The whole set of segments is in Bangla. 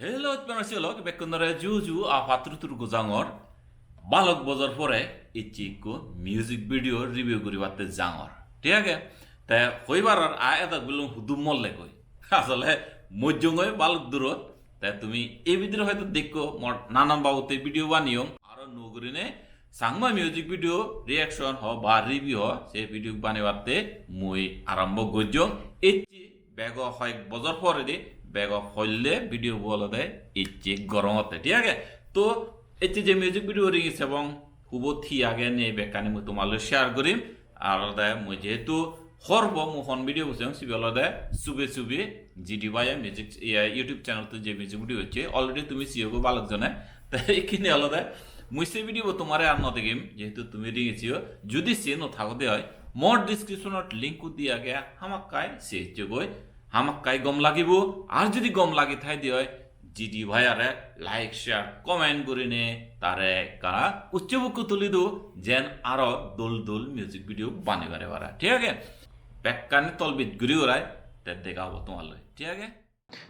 Hello, penasiolog, bekundare juju afatrutur guzangor, balok bozor pore ichiko music video review kuri batte jangor. ঠিক আছে তে হইবারর এটা বললাম হুদুম মল্লে কই আসলে মজ্জঙ্গই বালক দূরত তাই তুমি এই ভিডিও হয়তো দেখো নানান বাবুতে ভিডিও বানিও আর নগরিনে সাংমা মিউজিক ভিডিও রিয়াকশন হ বা রিভিউ হ সেই ভিডিও বানাইবাতে মই আরম্ভ গজ্জং এচি বেগ হয় বজর পরে দি বেগ হইলে ভিডিও বলে দেয় এচি গরমতে ঠিক আছে তো এচি যে মিউজিক ভিডিও রিংস এবং হুবো থি আগে নে বেকানি মই তোমালে শেয়ার করিম আলাদা মই যেহেতু হরব মোহন ভিডিও বসে সিবি আলাদা সুবে সুবে জিডি বাই মিউজিক ইউটিউব চ্যানেল তো যে মিউজিক ভিডিও হচ্ছে অলরেডি তুমি সিওগো বালক জনে তাই এখানে আলাদা মুই সেই ভিডিও তোমারে আর নতে গেম যেহেতু তুমি রিঙেছিও যদি সে নথাকতে হয় মোর ডিসক্রিপশনত লিঙ্ক দিয়া গে হামাক কাই সে জগই হামাক কাই গম লাগিব আর যদি গম লাগি থাই দি হয় জিডি ভাইয়ারে লাইক শেয়ার কমেন্ট করে নে তারে কারা উচ্চবুক তুলি দো যেন আরো দোল দোল মিউজিক ভিডিও বানিবারে পারা ঠিক আছে বেকানে তলবিত ঘুরি ওরাই তে দেখা হবো তোমার লই ঠিক আছে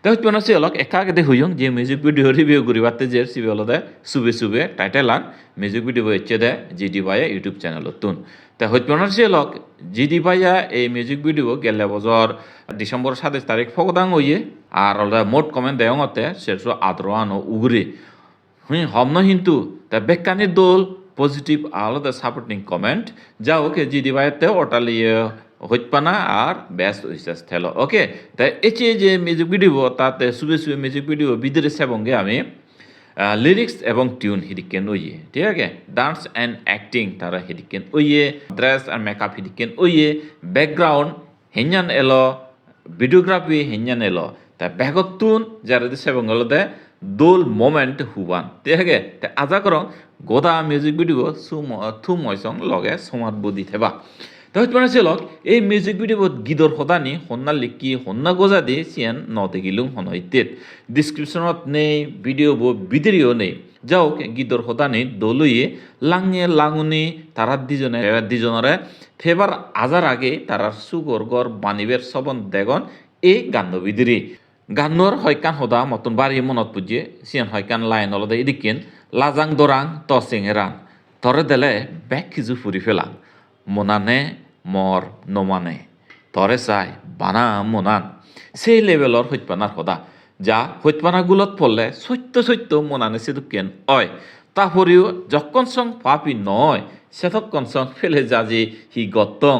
তাহলে তুমি আছে অলক একা আগে দেখুইং যে মিউজিক ভিডিও রিভিউ করিবাতে যে সিবি হলদে সুবে সুবে টাইটেল আন মিউজিক ভিডিও হচ্ছে দে জিডি ভাইয়া ইউটিউব চ্যানেল তুন তা হইতে আছে অলক জিডি ভাইয়া এই মিউজিক ভিডিও গেলে বছর ডিসেম্বর 27 তারিখ ফগদাং হইয়ে আর অলদে মোট কমেন্ট দেয়তে সেসো আদ্রোয়ানো উগরে হমন কিন্তু তা বেকানি দোল পজিটিভ আলাদা সাপোর্টিং কমেন্ট যা ওকে জিডি ভাইয়াতে ওটালিয়ে হইতপানা আর বেস্ট হইছে থেলো ওকে তাই এচে যে মিউজিক ভিডিও তাতে সুবে সুবে মিউজিক ভিডিও বিদরে সেবঙ্গে আমি লিরিক্স এবং টিউন হিডিকেন ওইয়ে ঠিক আছে ডান্স অ্যান্ড অ্যাক্টিং তারা হিডিকেন ওইয়ে ড্রেস আর মেকআপ হিডিকেন ওইয়ে ব্যাকগ্রাউন্ড হেঞ্জান এলো ভিডিওগ্রাফি হেঞ্জান এলো তা ব্যাগতুন যারা সেবঙ্গলতে দোল মোমেন্ট হুবান ঠিক আছে তা আজা করো গোদা মিউজিক ভিডিও থুময়সং লগে সমাত বদি থেবা তাহলে তোমার লক এই মিউজিক ভিডিও গীতর সদানি সন্না লিখি সন্না গজা দিয়ে সিয়ান নতে গিলুম হনইতেত ডিসক্রিপশনত নেই ভিডিও বিদেরিও নেই যাও গীতর সদানি দলইয়ে লাঙে লাঙুনি তারা দুজনরে ফেবার আজার আগে তারা সুগর গর বানিবের সবন দেগন এই গান বিদিরি গান্নর হয়কান সদা মতন বাড়ি মনত পুজিয়ে সিয়ান হয়কান লাইন অলদে এদিকেন লাজাং দরাং তসেঙে রান তরে দেলে ব্যাগ খিজু ফুরি ফেলাং মনানে মর নমানে তরে চাই বানা মনান সেই লেভেলর হইতপানার সদা যা হইতপানাগুলত পড়লে সত্য সত্য মনানে সেদুকেন অয় তারপরেও যখন সং পাপি নয় সেতক্ষণ সং ফেলে যাজি হি গতং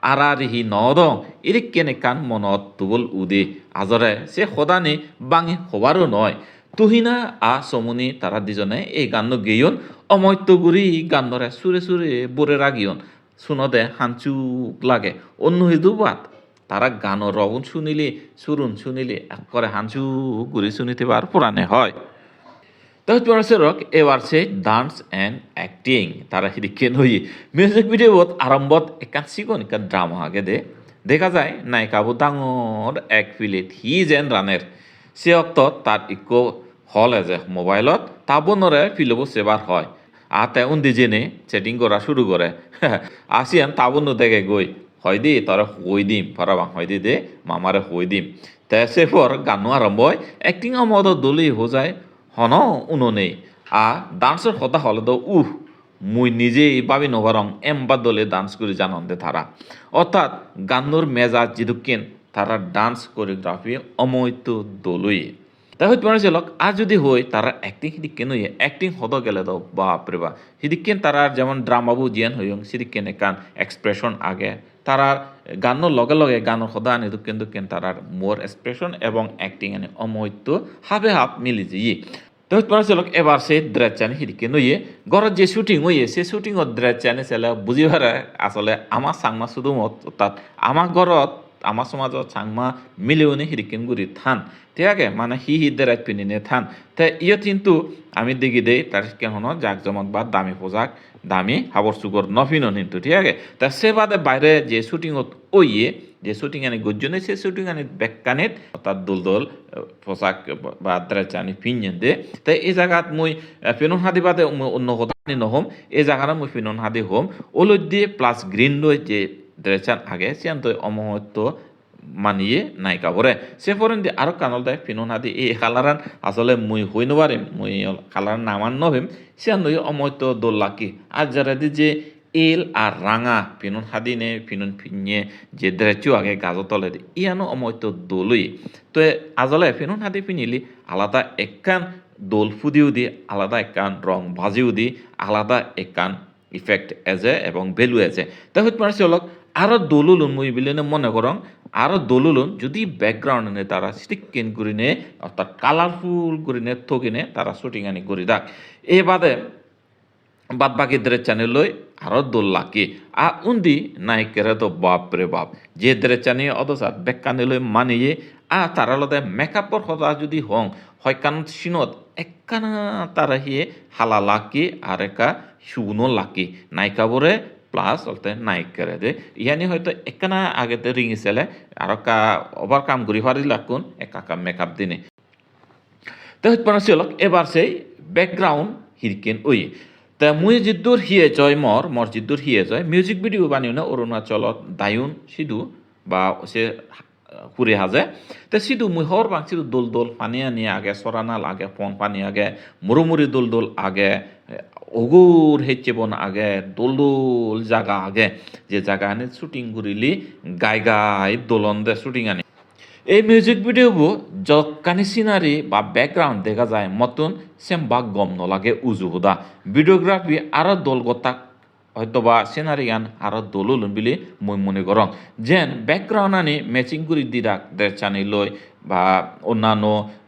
আর হি নদং এদিক কেনে কান মনত তুবল উদে আজরে সে সদানি বাঙি হবারও নয় তুহিনা আ সমুনি তারা দুজনে এই গান গেয়ন অমৈত্য গুড়ি গানরে সুরে সুরে বরে রাগিয়ন শুনতে হাঞ্চুক লাগে অন্য হিদু বাত তারা গানর রগুন শুনিলে সুরুন শুনিলে করে হাঞ্চু গুড়ি শুনিতে বার পুরানে হয় তাহলে রক এবার সে ডান্স অ্যান্ড অ্যাক্টিং তারা হিদিকে নই মিউজিক ভিডিওত আরম্ভত একান সিকন একান ড্রামা আগে দে দেখা যায় নায়িকাবো ডাঙর এক ফিলিত হি যেন রানের সে অক্ত তার ইকো হলে যে মোবাইলত তাবনরে ফিলব সেবার হয় আতে উন্দি জেনে সেটিং করা শুরু করে আসিয়ান তাবন্য দেখে গই হয় দি তরে হই দিম ফরাবাং হয় দি দে মামারে হই দিম তে সে পর গানো আরম্ভ হয় অ্যাক্টিং মদ দলি হো যায় হন উনো নেই ডান্সের হতা হলে তো মুই নিজেই ভাবি নবারং এমবা দলে ডান্স করে জানন্দে তারা অর্থাৎ গানোর মেজাজ জিদুকেন তারা ডান্স কোরিওগ্রাফি অমৈত দলই তাহলে তোমার লক আর যদি হই তারা অ্যাক্টিং হিদিকেন হইয়ে অ্যাক্টিং হদ গেলে দাও বাপরে বা হিদিকেন তারা যেমন ড্রামাবু জিয়ান হইং সিদিকেন একান এক্সপ্রেশন আগে তারার গানোর লগে লগে গানোর সদা আনি দুকেন তারার মোর এক্সপ্রেশন এবং অ্যাক্টিং আনি অমৈত্য হাবে হাফ মিলি যাই তো তোমার লক এবার সে ড্রেস চানি হিদিকে নইয়ে ঘরত যে শুটিং হইয়ে সে শুটিংত ড্রেস চানি চেলে বুঝি পারে আসলে আমার সাংমা শুধু মত অর্থাৎ আমার ঘরত আমার সমাজত চাংমা মিলিওনি হিরিকেন গুড়ি থান ঠিক আছে মানে হি দেরাত পিনিনে থান তা ইয়ত কিন্তু আমি দেখি দেই তার কেন জাক জমক বা দামি পোশাক দামি হাবর সুগর নফিন কিন্তু ঠিক আছে তা সে বাদে বাইরে যে শুটিংত ওইয়ে যে শুটিং আনি গজ্জনে সে শুটিং আনি বেকানিত অর্থাৎ দোল দোল পোশাক বা ড্রেস আনি পিঞ্জেন দে তাই এই জায়গাত মুই ফিনন হাদি বাদে অন্য কথা নহম এই জায়গাটা মুই ফিনন হাদি হোম ওলদ দিয়ে প্লাস গ্রিন লই যে ড্রেসান আগে সিয়ান্ত অমহত্ব মানিয়ে নায়িকা বরে সে পরেন দি আরো কানল দেয় ফিনুন হাদি এই খালারান আসলে মুই হই নবারিম মুই খালার নামান নভিম সে নই অময়ত দোল লাকি আর যারা দি যে এল আর রাঙা ফিনুন হাদি নে ফিনুন ফিনিয়ে যে দ্রেচু আগে গাজ তলে দি ইয়ানো অময়ত দোলই তো আজলে ফিনুন হাদি ফিনিলি আলাদা একখান দোল ফুদিও দি আলাদা একখান রং ভাজিও দি আলাদা একখান ইফেক্ট এজে এবং ভ্যালু এজে তা হইতে পারছে হলক আরো দোলুলুন মুই বিলেনে মনে করং আরো দোলুলুন যদি ব্যাকগ্রাউন্ড নে তারা স্টিকিন করে নে অর্থাৎ কালারফুল করে নে থকিনে তারা শুটিং আনি করে দাক এ বাদে বাদ বাকি দ্রের চ্যানেল লই আরো দোল লাকি উন্দি নায়িকেরা তো বাপ রে বাপ যে দ্রের চ্যানেল অদসাত বেকানে লই মানিয়ে তারা লদে মেকআপর হতা যদি হং হয়কান সিনত একখানা তারা হিয়ে হালা লাকি আর একা শুনো লাকি নায়িকা বরে প্লাস অলতে নায়িকারে দে ইয়ানি হয়তো একখানা আগেতে রিঙিছিলে আর কা ওভার কাম করি পারি লাগুন একা মেকআপ দিনে তো হইতে পারে চলক এবার সেই ব্যাকগ্রাউন্ড হিরকেন ওই তা মুই জিদ্দুর হিয়ে জয় মর জিদ্দুর হিয়ে জয় মিউজিক ভিডিও বানিও না অরুণাচলত দায়ুন সিধু বা সে পুরে হাজে তে সিধু মুই হর বাং সিধু দোল দোল পানি আনি আগে সরানাল আগে ফোন পানি আগে মুরুমুরি দোল দোল আগে অগুর হেচ্ছে বন আগে দোল দোল জায়গা আগে যে জায়গা আনি শুটিং করিলি গাই দোলন দে শুটিং আনি এই মিউজিক ভিডিওবো যতখানি সিনারি বা ব্যাকগ্রাউন্ড দেখা যায় মতন সেম বা গম নলাগে উজু হুদা ভিডিওগ্রাফি আরো দোল গতাক হয়তো বা সিনারি গান আরো দোলুলুন বিলি মই মনে করং যেন ব্যাকগ্রাউন্ড আনি ম্যাচিং করে দি রাখ দের চানি লই বা অন্যান্য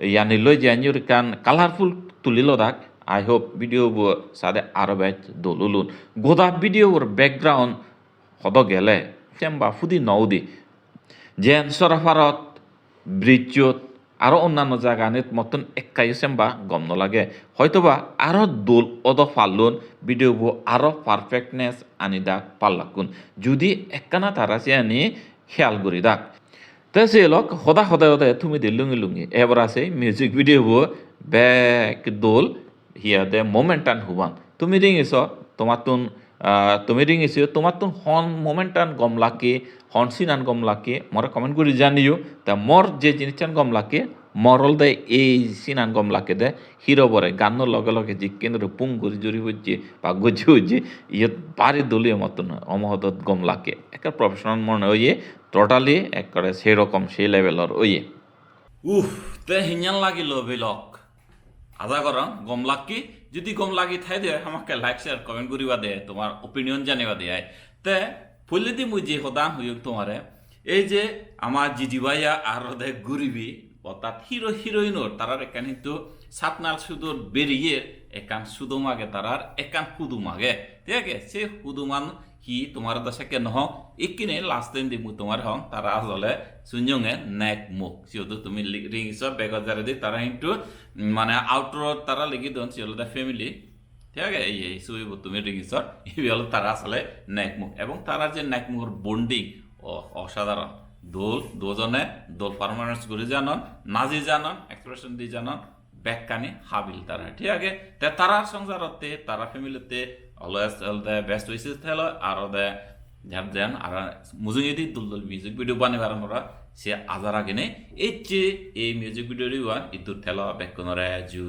ইয়ানি লই যে আনির কান কালারফুল তুলিল রাখ আই হোপ ভিডিও সাদে আরো বেচ দোলুলুন গোদা ভিডিওর ব্যাকগ্রাউন্ড হদ গেলে সেম বা ফুদি নৌদি যেন সরাফারত ব্রিজত আরো অন্যান্য জায়গা নিত মতন একাই সেম্বা গম নলাগে হয়তোবা আরো দোল অদ ফাল্লুন ভিডিও আরো পারফেক্টনেস আনি দাক পাল্লাকুন যদি একখানা তারা সে আনি খেয়াল করি দাক তে সে লোক সদায় তুমি দি লুঙি এবার আছে মিউজিক ভিডিও ব্যাক দোল হিয়া দে মোমেন্টান হুবান তুমি রিঙিছ তোমার তুন তুমি রিঙিছো তোমার তুন হন মোমেন্টান গম লাকি হন সিনান গম লাকি মরে কমেন্ট করে জানিও তা মর যে জিনিসটান গম লাকি মরল দে এই সিনান গম লাকে দে হিরো বরে গানোর লগে জিকেন পুং করে জুড়ি হচ্ছে বা গজি হচ্ছে ইয়ে বাড়ি দলীয় মতন অমহদত গম লাকে একটা প্রফেশনাল মনে ওইয়ে টোটালি একবারে সেরকম সেই লেভেলর ওইয়ে তে হিঞ্জান লাগিল বেলক আদা করা গম লাকি যদি গম লাগি থাই দে আমাকে লাইক শেয়ার কমেন্ট করিবা দে তোমার ওপিনিয়ন জানিবা দে তে পहिले দি মুই যে সদান হইক তোমারে এই যে আমার জিজি ভাইয়া আর দে গরিবি অর্থাৎ হিরো হিরোইনর তারার একান কিন্তু সাতনাল সুদর বেরিয়ে একান সুদো মাগে তারার একান হুদু মাগে ঠিক আছে সে হুদুমান কি তোমার দশাকে নহ ইকিনে লাস্ট দিন দি মুই তোমার হং তারা আসলে সুঞ্জঙে নেক মুখ সিওতো তুমি রিংস বেগজারে দি তারা কিন্তু মানে আউটর তারা লিখি দন সিওলো দা ফ্যামিলি ঠিক আছে এই সুইব তুমি রিংস এই হলো তারা আসলে নেক মুখ এবং তারা যে নেক মুখের বন্ডিং অসাধারণ দুজনে দোল পারফরমেন্স করে জানন নাজি জানন এক্সপ্রেশন দিয়ে জানন ব্যাককানি হাবিল তারা ঠিক আছে তারার সংসারতে তারা ফ্যামিলিতে অলওয়েজ বেস্ট উইসেস থেলো আর দে যার দেন আর মুজুঙেদি দুল মিউজিক ভিডিও বানিবার আমরা সে আজার আগে নেই এই যে এই মিউজিক ভিডিও রিওয়ান ইতুর থেলো বেকনরে জু